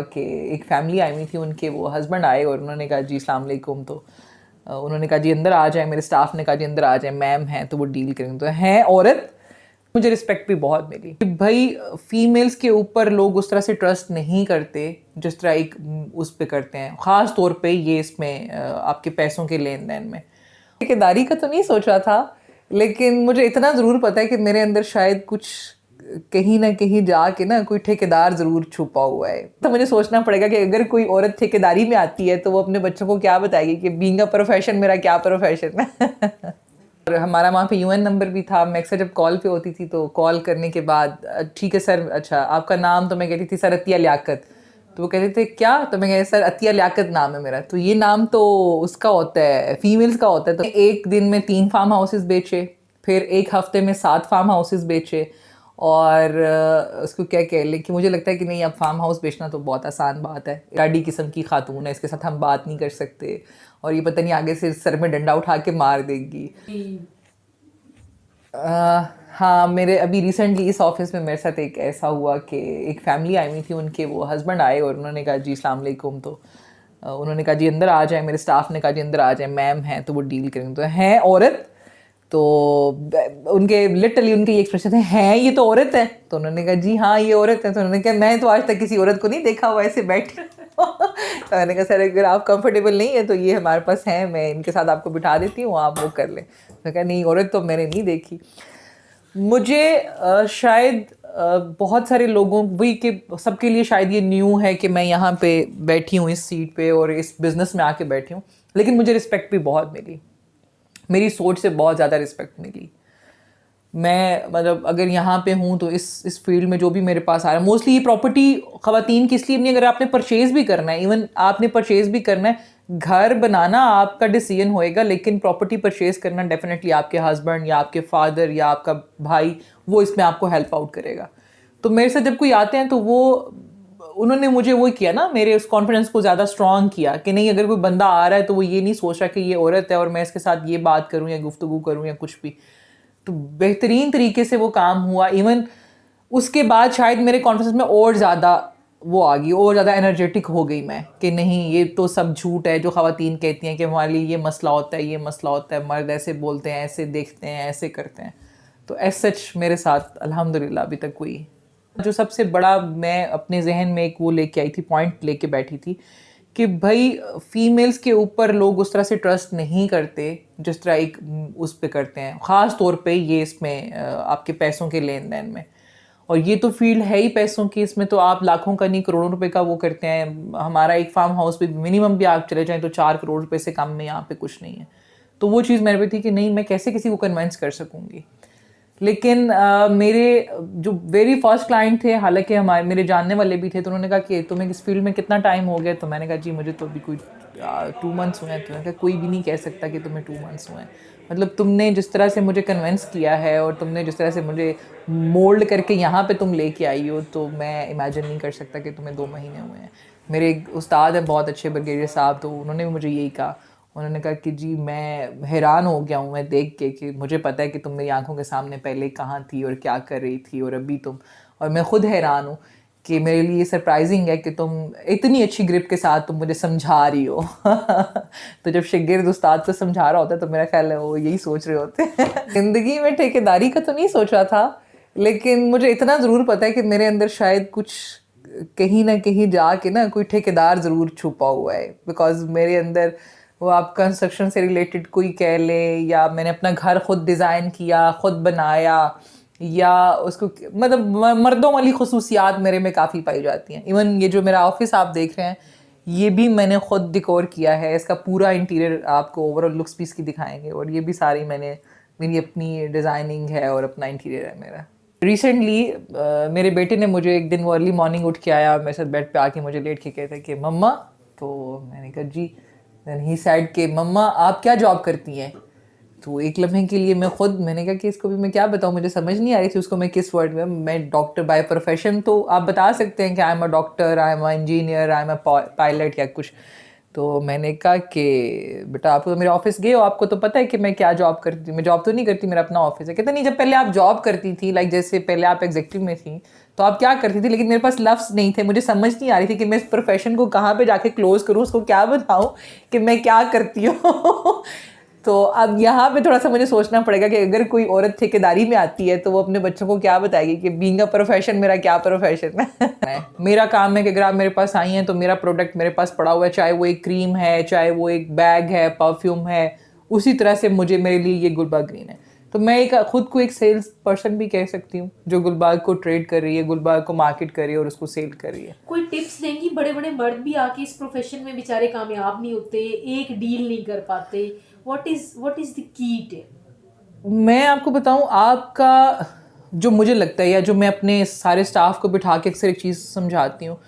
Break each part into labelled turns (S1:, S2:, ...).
S1: हुआ कि एक फैमिली आई हुई थी, उनके वो हस्बैंड आए और उन्होंने कहा जी अस्सलाम वालेकुम। तो उन्होंने कहा जी अंदर आ जाए, मेरे स्टाफ ने कहा जी अंदर आ जाए, मैम हैं तो वो डील करेंगे। तो हैं औरत, मुझे रिस्पेक्ट भी बहुत मिली कि भाई फीमेल्स के ऊपर लोग उस तरह से ट्रस्ट नहीं करते जिस तरह एक उस पे करते हैं, ख़ास तौर पे ये इसमें आपके पैसों के लेन देन में। ठेकेदारी का तो नहीं सोचा था, लेकिन मुझे इतना ज़रूर पता है कि मेरे अंदर शायद कुछ कहीं ना कहीं जाके ना कोई ठेकेदार ज़रूर छुपा हुआ है। तो मुझे सोचना पड़ेगा कि अगर कोई औरत ठेकेदारी में आती है तो वो अपने बच्चों को क्या बताएगी कि बीइंग अ प्रोफेशन मेरा क्या प्रोफेशन है। और हमारा वहाँ पे यूएन नंबर भी था। मैं अक्सर जब कॉल पे होती थी तो कॉल करने के बाद ठीक है सर, अच्छा आपका नाम, तो मैं कहती थी सर अतिया लियाकत। तो वो कहते थे क्या, तो मैं कहती सर अतिया लियाकत नाम है मेरा। तो ये नाम तो उसका होता है, फीमेल्स का होता है। तो एक दिन में 3 फार्म हाउसेस बेचे, फिर एक हफ्ते में 7 फार्म हाउसेस बेचे। और उसको क्या कह लें कि मुझे लगता है कि नहीं, अब फार्म हाउस बेचना तो बहुत आसान बात है। गाड़ी किस्म की खातून है, इसके साथ हम बात नहीं कर सकते और ये पता नहीं आगे से सर में डंडा उठा के मार देगी। हाँ, मेरे अभी रिसेंटली इस ऑफिस में मेरे साथ एक ऐसा हुआ कि एक फैमिली आई हुई थी, उनके वो हस्बैंड आए और उन्होंने कहा जी अस्सलाम वालेकुम। तो उन्होंने कहा जी अंदर आ जाए, मेरे स्टाफ ने कहा जी अंदर आ जाए, मैम हैं तो वो डील करेंगे। तो हैं औरत, तो उनके लिटरली उनके ये एक्सप्रेशन थे, हैं ये तो औरत है। तो उन्होंने कहा जी हाँ ये औरत है। तो उन्होंने कहा मैं तो आज तक किसी औरत को नहीं देखा हुआ ऐसे बैठे। तो मैंने कहा सर अगर आप कंफर्टेबल नहीं है तो ये हमारे पास हैं, मैं इनके साथ आपको बिठा देती हूँ, आप वो कर लें। तो कहा नहीं औरत तो मैंने नहीं देखी। मुझे शायद बहुत सारे लोगों वही कि सबके लिए शायद ये न्यू है कि मैं यहाँ पे बैठी हूँ इस सीट पे और इस बिज़नेस में आके बैठी हूँ, लेकिन मुझे रिस्पेक्ट भी बहुत मिली, मेरी सोच से बहुत ज़्यादा रिस्पेक्ट मिली। मैं मतलब अगर यहाँ पे हूँ तो इस फील्ड में जो भी मेरे पास आ रहा है, मोस्टली ये प्रॉपर्टी ख़वातीन की इसलिए नहीं, अगर आपने परचेज़ भी करना है, इवन आपने परचेज़ भी करना है, घर बनाना आपका डिसीजन होएगा, लेकिन प्रॉपर्टी परचेज़ करना डेफिनेटली आपके हस्बैंड या आपके फादर या आपका भाई वो इसमें आपको हेल्प आउट करेगा। तो मेरे साथ जब कोई आते हैं तो वो उन्होंने मुझे वो किया ना, मेरे उस कॉन्फिडेंस को ज़्यादा स्ट्रॉन्ग किया कि नहीं अगर कोई बंदा आ रहा है तो वो ये नहीं सोच रहा कि ये औरत है और मैं इसके साथ ये बात करूँ या गुफ्तगू करूँ या कुछ भी। तो बेहतरीन तरीके से वो काम हुआ। इवन उसके बाद शायद मेरे कॉन्फिडेंस में और ज़्यादा वो आ गई, और ज़्यादा एनर्जेटिक हो गई मैं कि नहीं ये तो सब झूठ है जो ख़वातीन कहती हैं कि हमारे लिए ये मसला होता है, ये मसला होता है, मर्द ऐसे बोलते हैं, ऐसे देखते हैं, ऐसे करते हैं। तो एज सच मेरे साथ अल्हम्दुलिल्लाह अभी तक कोई। जो सबसे बड़ा मैं अपने जहन में एक वो लेके आई थी, पॉइंट लेके बैठी थी कि भाई फीमेल्स के ऊपर लोग उस तरह से ट्रस्ट नहीं करते जिस तरह एक उस पे करते हैं, ख़ास तौर पे ये इसमें आपके पैसों के लेन देन में। और ये तो फील्ड है ही पैसों की, इसमें तो आप लाखों का नहीं करोड़ों रुपए का वो करते हैं। हमारा एक फार्म हाउस पे मिनिमम भी आप चले जाएं तो 4 करोड़ रुपए से कम में यहाँ पे कुछ नहीं है। तो वो चीज़ मेरे पे थी कि नहीं मैं कैसे किसी को कन्विंस कर सकूँगी। लेकिन मेरे जो वेरी फर्स्ट क्लाइंट थे, हालांकि हमारे मेरे जानने वाले भी थे, तो उन्होंने कहा कि तुम्हें इस फील्ड में कितना टाइम हो गया। तो मैंने कहा जी मुझे तो अभी कोई 2 मंथ्स हुए हैं। तो मैंने कहा कोई भी नहीं कह सकता कि तुम्हें 2 मंथ्स हुए हैं, मतलब तुमने जिस तरह से मुझे कन्विंस किया है और तुमने जिस तरह से मुझे मोल्ड करके यहाँ पे तुम लेके आई हो, तो मैं इमेजिन नहीं कर सकता कि तुम्हें 2 महीने हुए हैं। मेरे एक उस्ताद हैं बहुत अच्छे, ब्रिगेडियर साहब, तो उन्होंने भी मुझे यही कहा। उन्होंने कहा कि जी मैं हैरान हो गया हूँ मैं देख के कि मुझे पता है कि तुम मेरी आंखों के सामने पहले कहाँ थी और क्या कर रही थी और अभी तुम, और मैं खुद हैरान हूँ कि मेरे लिए सरप्राइजिंग है कि तुम इतनी अच्छी ग्रिप के साथ तुम मुझे समझा रही हो। तो जब शागिर्द उस्ताद को समझा रहा होता है तो मेरा ख्याल है वो यही सोच रहे होते हैं। ज़िंदगी में ठेकेदारी का तो नहीं सोचा था, लेकिन मुझे इतना ज़रूर पता है कि मेरे अंदर शायद कुछ कहीं ना कहीं जाके ना कोई ठेकेदार ज़रूर छुपा हुआ है। बिकॉज मेरे अंदर वो आप कंस्ट्रक्शन से रिलेटेड कोई कह ले, या मैंने अपना घर खुद डिज़ाइन किया, खुद बनाया, या उसको मतलब मर्दों वाली खसूसियात मेरे में काफ़ी पाई जाती हैं। इवन ये जो मेरा ऑफिस आप देख रहे हैं ये भी मैंने खुद डिकोर किया है, इसका पूरा इंटीरियर आपको ओवरऑल लुक्स भी इसकी दिखाएंगे, और ये भी सारी मेरी अपनी डिज़ाइनिंग है और अपना इंटीरियर है मेरा। रिसेंटली मेरे बेटे ने मुझे एक दिन वो अर्ली मॉर्निंग उठ के आया, मेरे साथ बेड पे आके मुझे लेट के कहता कि मम्मा, तो मैंने कहा जी। देन ही सेड कि मम्मा आप क्या जॉब करती हैं। तो एक लम्हे के लिए मैंने कहा कि इसको भी मैं क्या बताऊँ, मुझे समझ नहीं आ रही थी उसको मैं किस वर्ड में, मैं डॉक्टर बाय प्रोफेशन तो आप बता सकते हैं कि I am a doctor, I am a engineer, I am a pilot या कुछ। तो मैंने कहा कि बेटा आप तो मेरे ऑफिस गए हो, आपको तो पता है कि मैं क्या जॉब करती थी। मैं जॉब तो नहीं करती, मेरा अपना ऑफिस है। कहते नहीं, जब पहले आप जॉब करती थी, लाइक जैसे पहले आप एग्जीक्यूटिव में थी, तो आप क्या करती थी, लेकिन मेरे पास लफ्ज़ नहीं थे, मुझे समझ नहीं आ रही थी कि मैं इस प्रोफेशन को कहाँ पे जाके क्लोज करूँ, उसको क्या बताऊँ कि मैं क्या करती हूँ। तो अब यहाँ पे थोड़ा सा मुझे सोचना पड़ेगा कि अगर कोई औरत ठेकेदारी में आती है तो वो अपने बच्चों को क्या बताएगी कि बीइंग अ प्रोफेशन मेरा क्या प्रोफेशन है। मेरा काम है कि अगर आप मेरे पास आई हैं तो मेरा प्रोडक्ट मेरे पास पड़ा हुआ है, चाहे वो एक क्रीम है, चाहे वो एक बैग है, परफ्यूम है, उसी तरह से मुझे, मेरे लिए ये गुलबाग ग्रीन है। तो मैं एक खुद को एक सेल्स पर्सन भी कह सकती हूँ जो गुलबाग को ट्रेड कर रही है, गुलबाग को मार्केट कर रही है और उसको सेल कर रही है।
S2: कोई टिप्स देंगी? बड़े बड़े मर्द भी आके इस प्रोफेशन में बेचारे कामयाब नहीं होते, एक डील नहीं कर पाते। What is the key tip?
S1: मैं आपको बताऊं, आपका जो मुझे लगता है या जो मैं अपने सारे स्टाफ को बिठा के अक्सर एक चीज़ समझाती हूँ,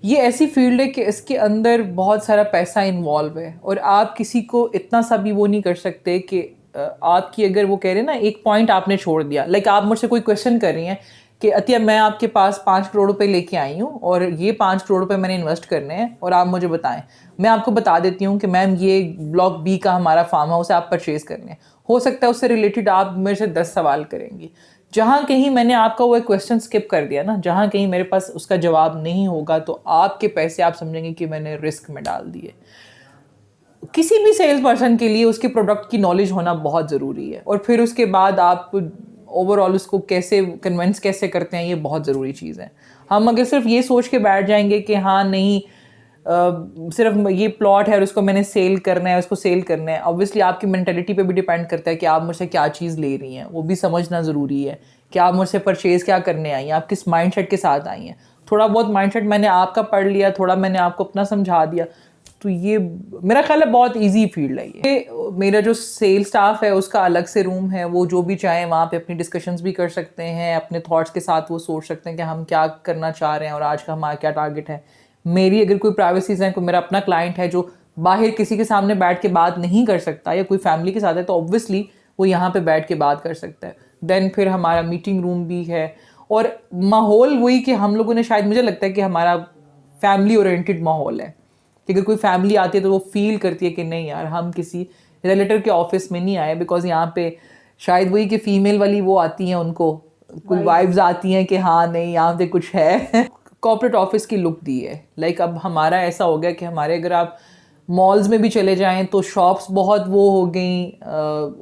S1: ये ऐसी फील्ड है कि इसके अंदर बहुत सारा पैसा इन्वॉल्व है और आप किसी को इतना सा भी वो नहीं कर सकते कि आपकी, अगर वो कह रहे हैं ना, एक पॉइंट आपने छोड़ दिया, लाइक आप मुझसे कोई क्वेश्चन कर रही हैं कि अतिया मैं आपके पास 5 करोड़ रुपए लेके आई हूँ और ये 5 करोड़ रुपए मैंने इन्वेस्ट करने हैं और आप मुझे बताएं। मैं आपको बता देती हूँ कि मैम ये ब्लॉक बी का हमारा फार्म हाउस है, आप परचेज़ करने हैं। हो सकता है उससे रिलेटेड आप मेरे से 10 सवाल करेंगी। जहाँ कहीं मैंने आपका वो क्वेश्चन स्किप कर दिया ना, जहाँ कहीं मेरे पास उसका जवाब नहीं होगा, तो आपके पैसे आप समझेंगे कि मैंने रिस्क में डाल दिए। किसी भी सेल्स पर्सन के लिए उसके प्रोडक्ट की नॉलेज होना बहुत ज़रूरी है और फिर उसके बाद आप ओवरऑल उसको कैसे कन्विंस कैसे करते हैं, ये बहुत ज़रूरी चीज़ है। हम अगर सिर्फ ये सोच के बैठ जाएंगे कि हाँ नहीं, सिर्फ ये प्लॉट है और उसको मैंने सेल करना है, उसको सेल करना है, ऑब्वियसली आपकी मेंटेलिटी पे भी डिपेंड करता है कि आप मुझसे क्या चीज़ ले रही हैं, वो भी समझना ज़रूरी है कि आप मुझसे परचेज़ क्या करने आई हैं, आप किस माइंडसेट के साथ आई हैं। थोड़ा बहुत माइंडसेट मैंने आपका पढ़ लिया, थोड़ा मैंने आपको अपना समझा दिया, तो ये मेरा ख्याल है बहुत इजी फील्ड है ये। मेरा जो सेल स्टाफ है उसका अलग से रूम है, वो जो भी चाहे वहाँ पे अपनी डिस्कशंस भी कर सकते हैं, अपने थॉट्स के साथ वो सोच सकते हैं कि हम क्या करना चाह रहे हैं और आज का हमारा क्या टारगेट है। मेरी अगर कोई प्राइवेसीज है, कोई मेरा अपना क्लाइंट है जो बाहर किसी के सामने बैठ के बात नहीं कर सकता या कोई फैमिली के साथ है, तो ऑब्वियसली वो यहाँ पे बैठ के बात कर सकता है। देन फिर हमारा मीटिंग रूम भी है और माहौल वही कि हम लोगों ने, शायद मुझे लगता है कि हमारा फैमिली ओरिएंटेड माहौल है कि अगर कोई फैमिली आती है तो वो फील करती है कि नहीं यार, हम किसी रिलेटिव के ऑफिस में नहीं आए, बिकॉज यहाँ पे शायद वही कि फीमेल वाली वो आती हैं, उनको कोई वाइब्स आती हैं कि हाँ नहीं यहाँ पे कुछ है। कॉर्पोरेट ऑफिस की लुक दी है। लाइक अब हमारा ऐसा हो गया कि हमारे, अगर आप मॉल्स में भी चले जाएं तो शॉप्स बहुत वो हो गई,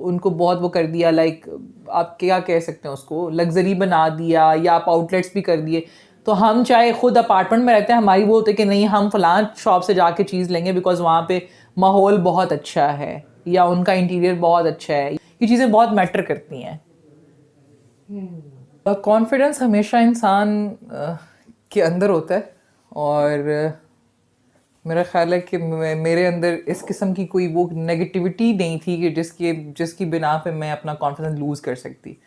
S1: उनको बहुत वो कर दिया, लाइक आप क्या कह सकते हैं उसको, लग्जरी बना दिया, या आप आउटलेट्स भी कर दिए। तो हम चाहे खुद अपार्टमेंट में रहते हैं, हमारी वो होती है कि नहीं हम फलां शॉप से जाके चीज़ लेंगे बिकॉज वहाँ पे माहौल बहुत अच्छा है या उनका इंटीरियर बहुत अच्छा है। ये चीज़ें बहुत मैटर करती हैं। कॉन्फिडेंस हमेशा इंसान के अंदर होता है और मेरा ख्याल है कि मेरे अंदर इस किस्म की कोई वो नेगेटिविटी नहीं थी कि जिसकी बिना पे मैं अपना कॉन्फिडेंस लूज़ कर सकती।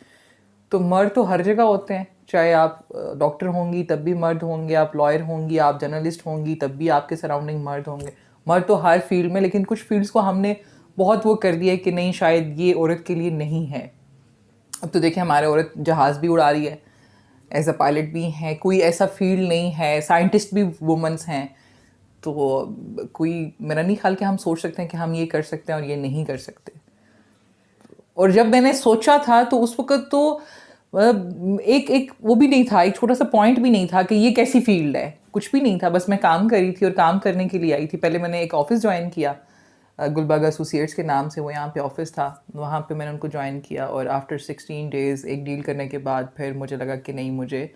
S1: तो मर्द तो हर जगह होते हैं, चाहे आप डॉक्टर होंगी तब भी मर्द होंगे, आप लॉयर होंगी, आप जर्नलिस्ट होंगी तब भी आपके सराउंडिंग मर्द होंगे। मर्द तो हर फील्ड में, लेकिन कुछ फील्ड्स को हमने बहुत वो कर दिया है कि नहीं शायद ये औरत के लिए नहीं है। अब तो देखिए हमारे औरत जहाज़ भी उड़ा रही है, एज अ पायलट भी हैं, कोई ऐसा फील्ड नहीं है, साइंटिस्ट भी वुमेंस हैं। तो कोई, मेरा नहीं ख्याल कि हम सोच सकते हैं कि हम ये कर सकते हैं और ये नहीं कर सकते। और जब मैंने सोचा था तो उस वक्त तो एक एक वो भी नहीं था, एक छोटा सा पॉइंट भी नहीं था कि ये कैसी फील्ड है, कुछ भी नहीं था। बस मैं काम कर रही थी और काम करने के लिए आई थी। पहले मैंने एक ऑफिस ज्वाइन किया, गुलबाग एसोसिएट्स के नाम से वो यहाँ पे ऑफिस था, वहाँ पे मैंने उनको ज्वाइन किया और आफ्टर 16 डेज़ एक डील करने के बाद फिर मुझे लगा कि नहीं, मुझे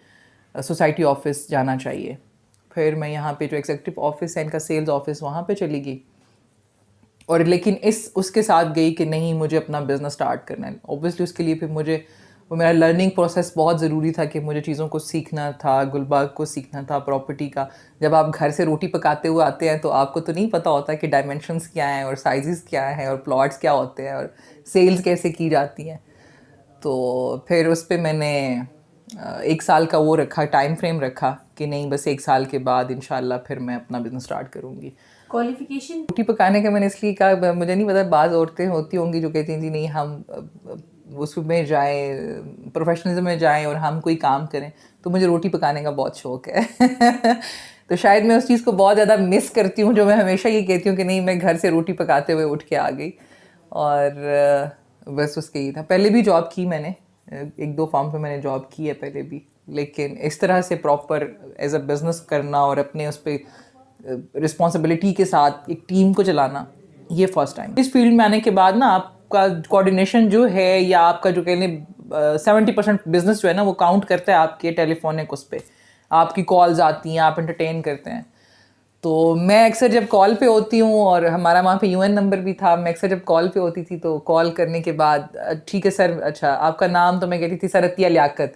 S1: सोसाइटी ऑफिस जाना चाहिए। फिर मैं यहाँ पे जो एग्जीक्यूटिव ऑफिस है इनका, सेल्स ऑफिस, वहाँ पे चली गई। और लेकिन उसके साथ गई कि नहीं मुझे अपना बिज़नेस स्टार्ट करना है। ऑब्वियसली उसके लिए फिर मुझे वो मेरा लर्निंग प्रोसेस बहुत ज़रूरी था कि मुझे चीज़ों को सीखना था, गुलबाग को सीखना था, प्रॉपर्टी का। जब आप घर से रोटी पकाते हुए आते हैं तो आपको तो नहीं पता होता कि डायमेंशंस क्या हैं और साइजेस क्या हैं और प्लॉट्स क्या होते हैं और सेल्स कैसे की जाती हैं। तो फिर उस पर मैंने 1 साल का वो रखा, टाइम फ्रेम रखा कि नहीं बस 1 साल के बाद इंशाल्लाह फिर मैं अपना बिज़नेस स्टार्ट करूँगी।
S2: क्वालिफिकेशन?
S1: रोटी पकाने का मैंने इसलिए कहा, मुझे नहीं पता, बाज़ औरतें होती होंगी जो कहती हैं जी नहीं हम उसमें जाएं, प्रोफेशनलिज्म में जाएं और हम कोई काम करें। तो मुझे रोटी पकाने का बहुत शौक़ है। तो शायद मैं उस चीज़ को बहुत ज़्यादा मिस करती हूँ, जो मैं हमेशा ये कहती हूँ कि नहीं, मैं घर से रोटी पकाते हुए उठ के आ गई। और बस उसके ही था। पहले भी जॉब की मैंने, 1-2 फॉर्म पे मैंने जॉब की है पहले भी, लेकिन इस तरह से प्रॉपर एज अ बिज़नेस करना और अपने उस पर रिस्पॉन्सिबिलिटी के साथ एक टीम को चलाना, ये फर्स्ट टाइम। इस फील्ड में आने के बाद ना आपका कोऑर्डिनेशन जो है, या आपका जो कहने 70% बिजनेस जो है ना, वो काउंट करता है आपके टेलीफोनिक उस पर, आपकी कॉल्स आती हैं, आप एंटरटेन करते हैं। तो मैं अक्सर जब कॉल पे होती हूँ, और हमारा वहाँ पे यूएन नंबर भी था, मैं अक्सर जब कॉल पे होती थी तो कॉल करने के बाद, ठीक है सर, अच्छा आपका नाम, तो मैं कहती थी सर अतिया लियाकत।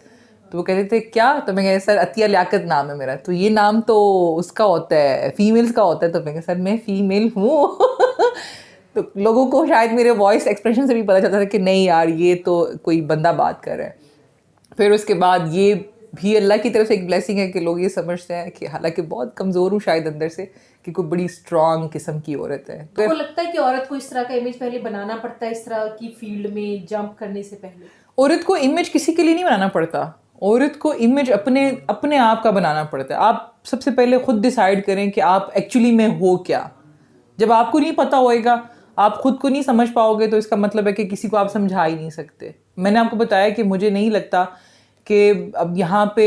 S1: तो वो कहते थे क्या, तो मैं कहती सर अतिया लियाकत नाम है मेरा। तो ये नाम तो उसका होता है, फीमेल्स का होता है। तो मैं कहती सर मैं फीमेल हूँ। तो लोगों को शायद मेरे वॉइस एक्सप्रेशन से भी पता चलता था कि नहीं यार, ये तो कोई बंदा बात कर रहा है। फिर उसके बाद ये भी अल्लाह की तरफ से एक ब्लेसिंग है कि लोग ये समझते हैं कि हालांकि बहुत कमज़ोर हूँ शायद अंदर से, कि कोई बड़ी स्ट्रांग किस्म की औरत है।
S2: तो आपको लगता है कि औरत को इस तरह का इमेज पहले बनाना पड़ता है, इस तरह की फील्ड में जंप करने से पहले?
S1: औरत को इमेज किसी के लिए नहीं बनाना पड़ता, औरत को इमेज अपने अपने आप का बनाना पड़ता है। आप सबसे पहले खुद डिसाइड करें कि आप एक्चुअली में हो क्या। जब आपको नहीं पता होएगा, आप खुद को नहीं समझ पाओगे, तो इसका मतलब है कि किसी को आप समझा ही नहीं सकते। मैंने आपको बताया कि मुझे नहीं लगता कि अब यहाँ पे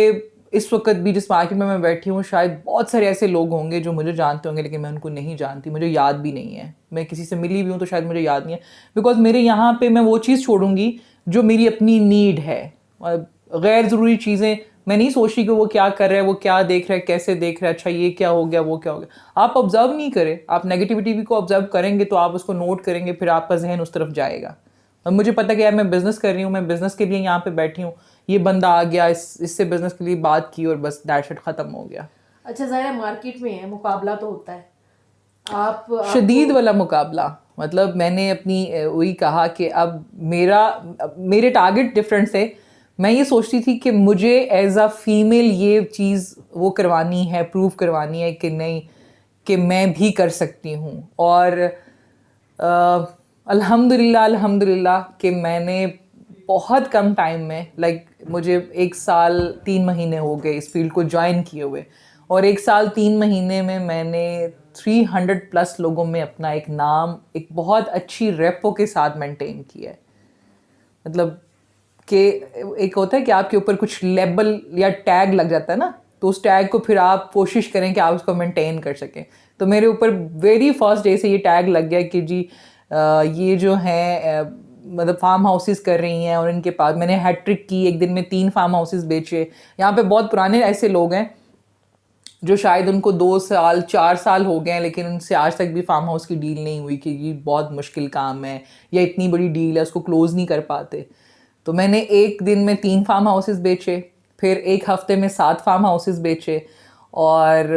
S1: इस वक्त भी जिस मार्केट में मैं बैठी हूँ, शायद बहुत सारे ऐसे लोग होंगे जो मुझे जानते होंगे, लेकिन मैं उनको नहीं जानती, मुझे याद भी नहीं है। मैं किसी से मिली भी हूँ तो शायद मुझे याद नहीं है, बिकॉज मेरे यहाँ पे मैं वो चीज़ छोड़ूंगी जो मेरी अपनी नीड है। गैर ज़रूरी चीज़ें मैं नहीं सोचती कि वो क्या कर रहा है, वो क्या देख रहा है, कैसे देख रहा है, अच्छा ये क्या हो गया, वो क्या हो गया। आप ऑब्जर्व नहीं करें, आप नेगेटिविटी को ऑब्जर्व करेंगे तो आप उसको नोट करेंगे, फिर आपका जहन उस तरफ जाएगा। और मुझे पता है कि यार मैं बिज़नेस कर रही हूँ, मैं बिज़नेस के लिए यहाँ पे बैठी हूँ, ये बंदा आ गया, इससे बिज़नेस के लिए बात की और बस दैट शिट ख़त्म हो गया।
S2: अच्छा ज़ाहिर है मार्केट में है, मुकाबला तो होता है, आप
S1: शदीद वाला मुकाबला। मतलब मैंने अपनी वही कहा कि अब मेरे टारगेट डिफरेंट थे। मैं ये सोचती थी कि मुझे एज अ फीमेल ये चीज़ वो करवानी है, प्रूव करवानी है कि नहीं, कि मैं भी कर सकती हूँ। और अल्हम्दुलिल्लाह कि मैंने बहुत कम टाइम में, मुझे 1 साल 3 महीने हो गए इस फील्ड को ज्वाइन किए हुए, और 1 साल 3 महीने में मैंने 300+ लोगों में अपना एक नाम एक बहुत अच्छी रेपो के साथ मेंटेन किया है। मतलब कि एक होता है कि आपके ऊपर कुछ लेबल या टैग लग जाता है ना, तो उस टैग को फिर आप कोशिश करें कि आप उसको मेंटेन कर सकें। तो मेरे ऊपर वेरी फर्स्ट डे से ये टैग लग गया कि जी ये जो है मतलब फार्म हाउसेस कर रही हैं, और इनके पास मैंने हैट्रिक की, एक दिन में 3 फार्म हाउसेस बेचे। यहाँ पे बहुत पुराने ऐसे लोग हैं जो शायद उनको 2 साल 4 साल हो गए हैं, लेकिन उनसे आज तक भी फार्म हाउस की डील नहीं हुई, कि ये बहुत मुश्किल काम है या इतनी बड़ी डील है, उसको क्लोज़ नहीं कर पाते। तो मैंने एक दिन में 3 फार्म हाउसेस बेचे, फिर एक हफ्ते में 7 फार्म हाउसेस बेचे। और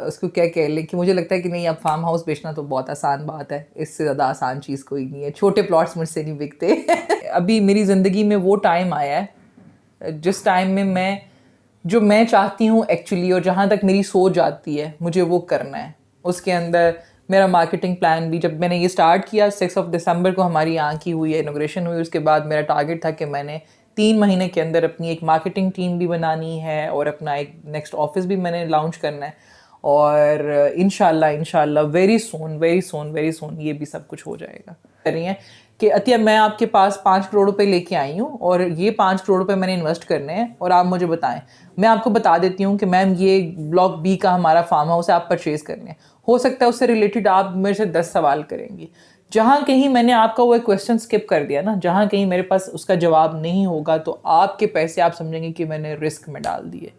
S1: उसको क्या कह लें कि मुझे लगता है कि नहीं, अब फार्म हाउस बेचना तो बहुत आसान बात है, इससे ज़्यादा आसान चीज़ कोई नहीं है। छोटे प्लॉट्स मुझसे नहीं बिकते। अभी मेरी ज़िंदगी में वो टाइम आया है जिस टाइम में मैं जो मैं चाहती हूँ एक्चुअली, और जहाँ तक मेरी सोच जाती है मुझे वो करना है। उसके अंदर मेरा मार्केटिंग प्लान भी, जब मैंने ये स्टार्ट किया 6 दिसंबर को हमारी यहाँ की हुई है, इनॉग्रेशन हुई, उसके बाद मेरा टारगेट था कि मैंने 3 महीने के अंदर अपनी एक मार्केटिंग टीम भी बनानी है, और अपना एक नेक्स्ट ऑफिस भी मैंने लॉन्च करना है। और इंशाल्लाह वेरी सून ये भी सब कुछ हो जाएगा। कर रही हैं कि अतिया मैं आपके पास 5 करोड़ रुपए लेके आई हूँ, और ये 5 करोड़ रुपए मैंने इन्वेस्ट करने हैं, और आप मुझे बताएं। मैं आपको बता देती हूँ कि मैम ये ब्लॉक बी का हमारा फार्म हाउस है, आप परचेज़ करने हैं। हो सकता है उससे रिलेटेड आप मेरे से 10 सवाल करेंगी। जहाँ कहीं मैंने आपका वो क्वेश्चन स्किप कर दिया ना, जहाँ कहीं मेरे पास उसका जवाब नहीं होगा, तो आपके पैसे आप समझेंगे कि मैंने रिस्क में डाल दिए।